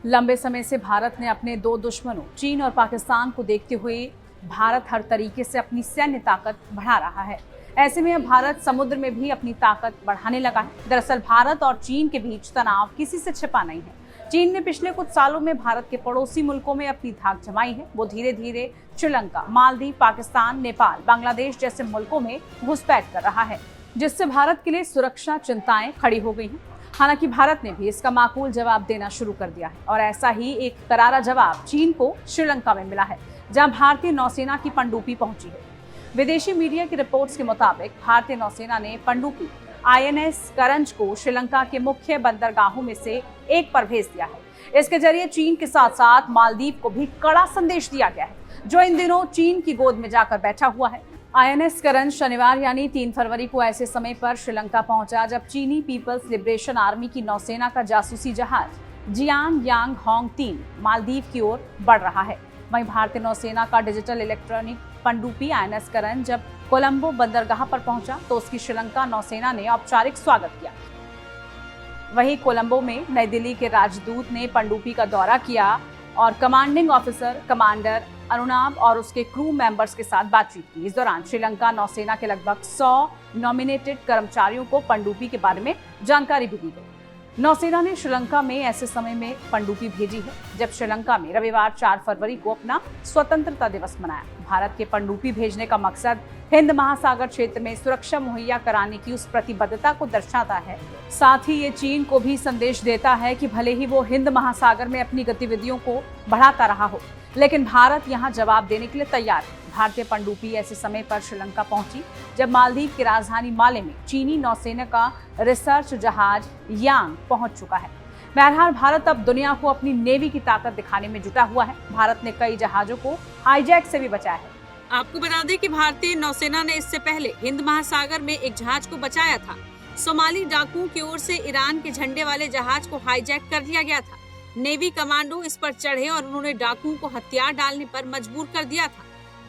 लंबे समय से भारत ने अपने दो दुश्मनों चीन और पाकिस्तान को देखते हुए भारत हर तरीके से अपनी सैन्य ताकत बढ़ा रहा है। ऐसे में अब भारत समुद्र में भी अपनी ताकत बढ़ाने लगा है। दरअसल भारत और चीन के बीच तनाव किसी से छिपा नहीं है। चीन ने पिछले कुछ सालों में भारत के पड़ोसी मुल्कों में अपनी धाक जमाई है। वो धीरे धीरे श्रीलंका, मालदीव, पाकिस्तान, नेपाल, बांग्लादेश जैसे मुल्कों में घुसपैठ कर रहा है, जिससे भारत के लिए सुरक्षा चिंताएं खड़ी हो गई हैं। हालांकि भारत ने भी इसका माकूल जवाब देना शुरू कर दिया है और ऐसा ही एक करारा जवाब चीन को श्रीलंका में मिला है, जहां भारतीय नौसेना की पनडुब्बी पहुंची है। विदेशी मीडिया की रिपोर्ट्स के मुताबिक भारतीय नौसेना ने पनडुब्बी INS करंज को श्रीलंका के मुख्य बंदरगाहों में से एक पर भेज दिया है। इसके जरिए चीन के साथ साथ मालदीव को भी कड़ा संदेश दिया गया है, जो इन दिनों चीन की गोद में जाकर बैठा हुआ है। INS करंज शनिवार यानी 3 फरवरी को ऐसे समय पर श्रीलंका पहुंचा जब चीनी पीपल्स लिबरेशन आर्मी की नौसेना का जासूसी जहाज जियांग यांग होंग 3 मालदीव की ओर बढ़ रहा है। वहीं भारतीय नौसेना का डिजिटल इलेक्ट्रॉनिक पनडुब्बी INS करंज जब कोलंबो बंदरगाह पर पहुंचा तो उसकी श्रीलंका नौसेना ने औपचारिक स्वागत किया। वहीं कोलंबो में नई दिल्ली के राजदूत ने पनडुब्बी का दौरा किया और कमांडिंग ऑफिसर कमांडर अरुणाब और उसके क्रू मेंबर्स के साथ बातचीत की। इस दौरान श्रीलंका नौसेना के लगभग 100 नॉमिनेटेड कर्मचारियों को पनडुब्बी के बारे में जानकारी भी दी गई। नौसेना ने श्रीलंका में ऐसे समय में पनडुब्बी भेजी है जब श्रीलंका में रविवार 4 फरवरी को अपना स्वतंत्रता दिवस मनाया। भारत के पनडुब्बी भेजने का मकसद हिंद महासागर क्षेत्र में सुरक्षा मुहैया कराने की उस प्रतिबद्धता को दर्शाता है। साथ ही ये चीन को भी संदेश देता है कि भले ही वो हिंद महासागर में अपनी गतिविधियों को बढ़ाता रहा हो, लेकिन भारत यहाँ जवाब देने के लिए तैयार है। भारतीय पनडुब्बी ऐसे समय पर श्रीलंका पहुंची जब मालदीव की राजधानी माले में चीनी नौसेना का रिसर्च जहाज यांग पहुंच चुका है। बहरहाल भारत अब दुनिया को अपनी नेवी की ताकत दिखाने में जुटा हुआ है। भारत ने कई जहाजों को हाईजैक से भी बचाया है। आपको बता दें कि भारतीय नौसेना ने इससे पहले हिंद महासागर में एक जहाज को बचाया था। सोमाली डाकुओं की ओर से ईरान के झंडे वाले जहाज को हाईजैक कर लिया गया था। नेवी कमांडो इस पर चढ़े और उन्होंने डाकुओं को हथियार डालने पर मजबूर कर दिया था।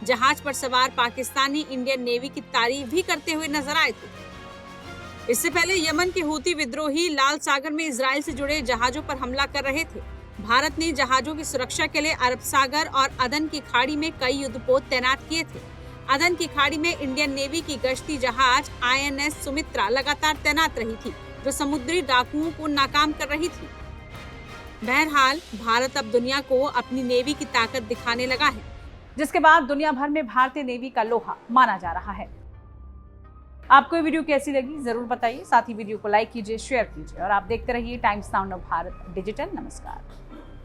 जहाज पर सवार पाकिस्तानी इंडियन नेवी की तारीफ भी करते हुए नजर आए थे। इससे पहले यमन के हूती विद्रोही लाल सागर में इजराइल से जुड़े जहाजों पर हमला कर रहे थे। भारत ने जहाजों की सुरक्षा के लिए अरब सागर और अदन की खाड़ी में कई युद्धपोत तैनात किए थे। अदन की खाड़ी में इंडियन नेवी की गश्ती जहाज INS सुमित्रा लगातार तैनात रही थी, जो समुद्री डाकुओं को नाकाम कर रही थी। बहरहाल भारत अब दुनिया को अपनी नेवी की ताकत दिखाने लगा है, जिसके बाद दुनिया भर में भारतीय नेवी का लोहा माना जा रहा है। आपको ये वीडियो कैसी लगी जरूर बताइए। साथ ही वीडियो को लाइक कीजिए, शेयर कीजिए और आप देखते रहिए टाइम्स नाउ भारत डिजिटल। नमस्कार।